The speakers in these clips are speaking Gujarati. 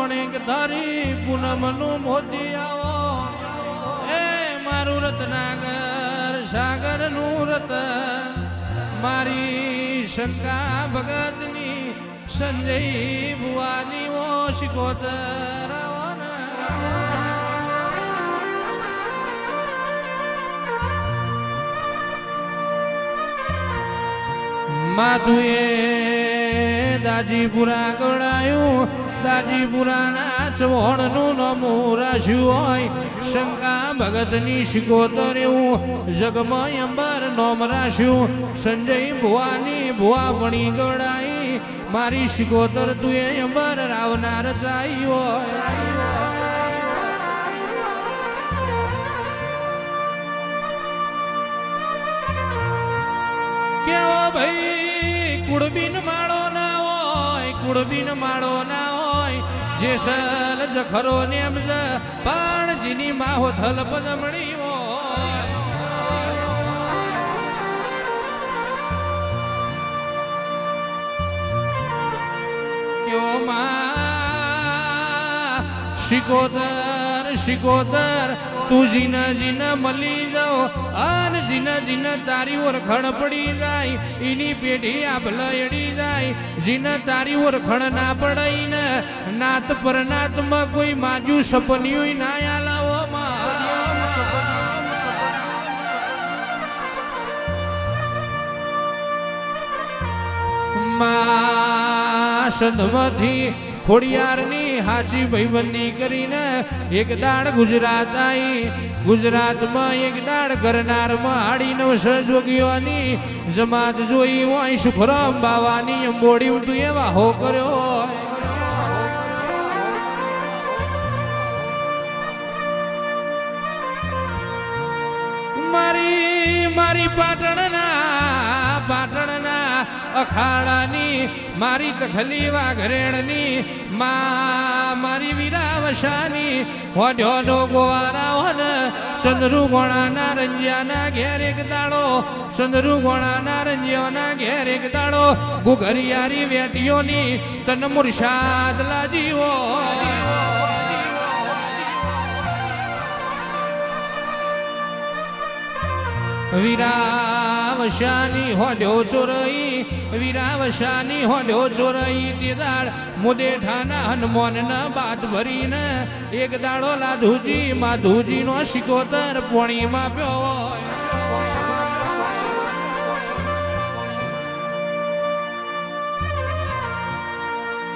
મોણેક ધારી પૂનમનું મોતી આવો એ મારું રત્નાગર સાગરનું રતન મારી શંકા ભગતની સંજય ભુવાની ઓ શિકોતર માધુએ દાજીપુરા ગળાયું દાજીપુરાના ચવણનું નમું રાશ્યું હોય શંકા ભગતની શિકોતર એવું જગમય અંબર નોમ રાશ્યું સંજય ભુવાની ભુવા પણી ગળાઈ મારી શિકોતર તુએ અંબર રાવનાર ચાઈ હોય કેવો ભાઈ કુળબીન માળો ના હોય કુળબીન માળો ના હોય જેસલ જખરો નેમ જ પાણજીની માહો થલ પદમણી હોય કેવો માં શિકોતર શિકોતર તું જીના જીના મળી જાઓ આન જીના જીના તારી ઓરખણ પડી જાય એની પેઢી આભલડી જાય જીના તારી ઓરખણ ના પડાઈ ને નાત પર નાતમાં કોઈ માજુ સપન્યું ના આલાવો માં સંધમાંથી ખોડિયારની હાચી ભાઈબંધી કરીને એક દાડ ગુજરાત આવી ગુજરાતમાં એક દાડ કરનારમાં હાડી નવસ જોગીઓની જમાત જોઈ હોય સુખરામ બાવાની અંબોડી તું એવા હો કર્યો મારી મારી પાટણના અખાડાની મારી તખલી વાઘરેણની મારી વીરાવશાની હોડ્યોનો ગોવારાઓને ચંદ્રુ ગોણાના રંજિયાના ઘેર એક દાડો ચંદ્રુ ગોણાના રંજિયાના ઘેર એક દાડો ગુઘરિયારી વેટીઓની તન મુરશાદ લાજીઓ વીરાવશાની હોડ્યો ચોરઈ વીરાવશાની હોડ્યો ચોરઈ તે દાડ મુદેઠાના હનુમાનના બાત ભરીને એક દાડો લાધુજી માધુજીનો શિકોતર પોણીમાં પ્યો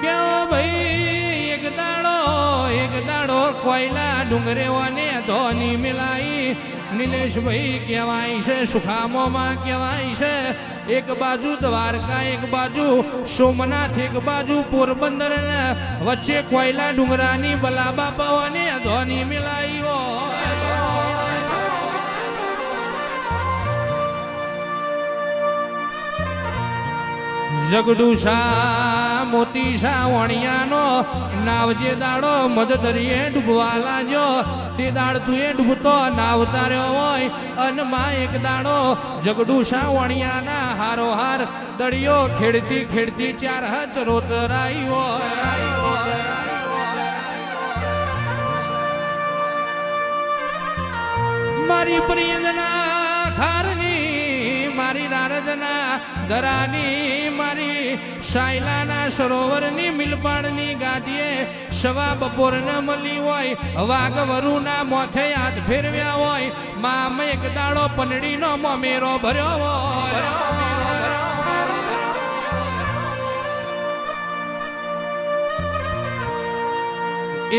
કેવો ભાઈ એક દાડો કોયલા ડુંગરેઓને ધોની મિલાઈ નિલેશભાઈ કહેવાય છે સુખામોમાં કહેવાય છે એક બાજુ દ્વારકા એક બાજુ સોમનાથ એક બાજુ પોરબંદર વચ્ચે કોયલા ડુંગરાની બલાબા પવને ધોની મિલાઈ જગડુસા મોતીસા વણિયાનો નાવ જે દાડો મદદરીએ ડૂબવા લાગ્યો તે દાડ તું એ ડૂબતો નાવ તાર્યો હોય અન માં એક દાડો જગડુસા વણિયાના હારો હાર દળિયો ખેડતી ખેડતી ચાર હચ રોતરાઈ હોય મારી પ્રિયજના ખારની મારી રારજના દરાની મારી સાયલાના સરોવરની મિલપાડની ગાદીએ સવા બપોરના મળી હોય વાઘવરુના મોથે હાથ ફેરવ્યા હોય મામ એક દાડો પનડીનો મોમેરો ભર્યો હોય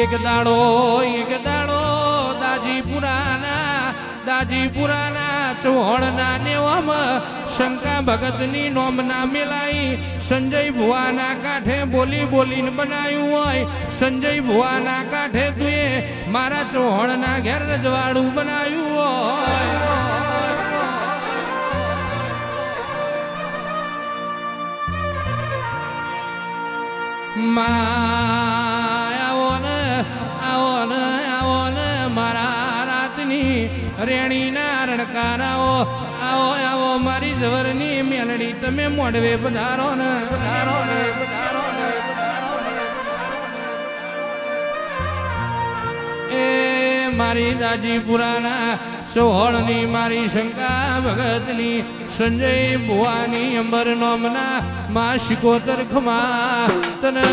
એક દાડો દાજીપુરાના ચૌહાણના નેવમ શંકા ભગતની નોમના મેલાઈ સંજય ભુવાના કાંઠે બોલી બોલીને બનાવ્યું હોય સંજય ભુવાના કાંઠે તુએ મારા ચૌહાણના ઘેર રજવાડું બનાવ્યું હોય આવો ને મારા રાતની રેણીના રણકારાઓ આવો આવો મારી જવરની મેલડી તમે મોડવે પધારો ને એ મારી દાજીપુરાના સોહળની મારી શંકા ભગતની સંજય ભુવાની અંબર નોમના માં શિકોતર ખમા તને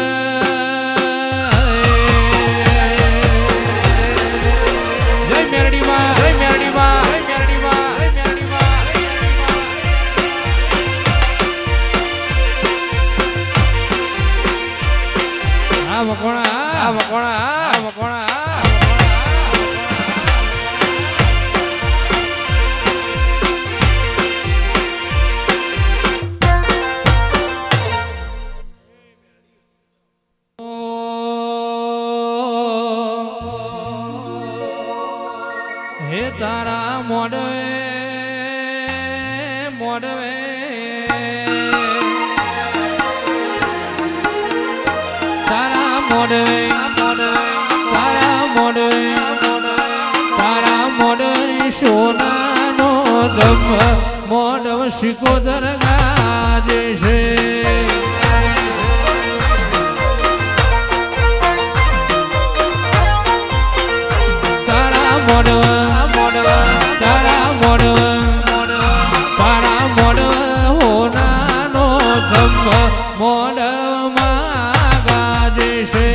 જય મેરડીમાં જય મેરડીમાં જય મેરડીમાં જય મેરડીમાં આ મકોણા આ મકોણા આ મકોણા હે તારા મોડવે મોડવે તારા મોડવે તારા મોડવે તારા મોડવે સોનાનો ધમ મોડવ શિકોતર ગાજે છે તારા મોડવ તારા મોડવ હોનાનો ધમ મોડમાં ગાજે છે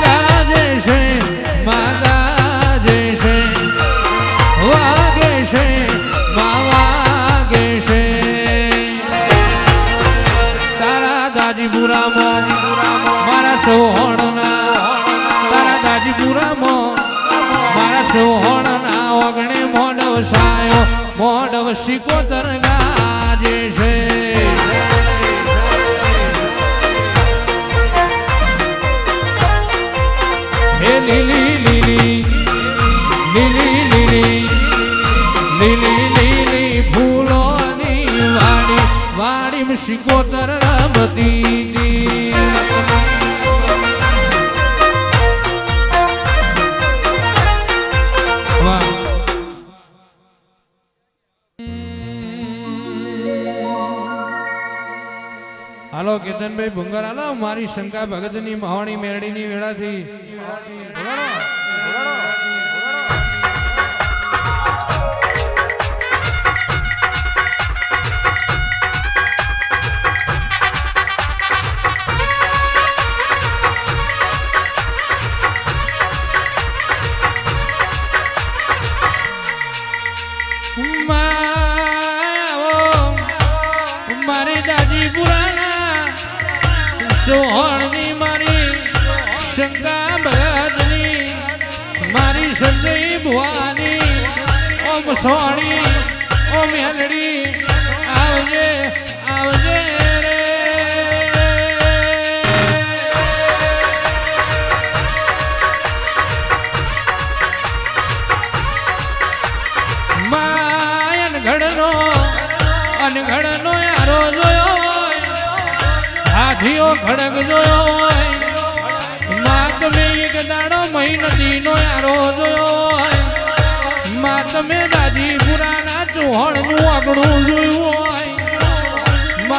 ગાજે છે માં ગાજે છે વાગે છે માં વાગે છે દાજીપુરામાં મારા સોહણના તારા દાજીપુરામાં મારા સોહણના ઓગણે મોડવ સાયો મોડવ શિકોતર ગાજે છે હે લીલી લીલી લીલી લીલી લીલી લીલી ફૂલોની વાડી વાડી શિકોતર રમતી હાલો કેતનભાઈ ભુંગર હાલો મારી શંકા ભગતની મહાણી મેરડીની વેળાથી મારી દાજીપુરાના સોહણની મારી શંકા ભગતની મારી સંજય ભુવાની ઓમ સોહણી ઓમ મેલડી આવજે આવજે રે માયન ઘડનો અનઘડનો યારો જોયો હાથીઓ ખડક જોયો હોય માત મેં એક દાડો મહિનદીનો યારો જોયો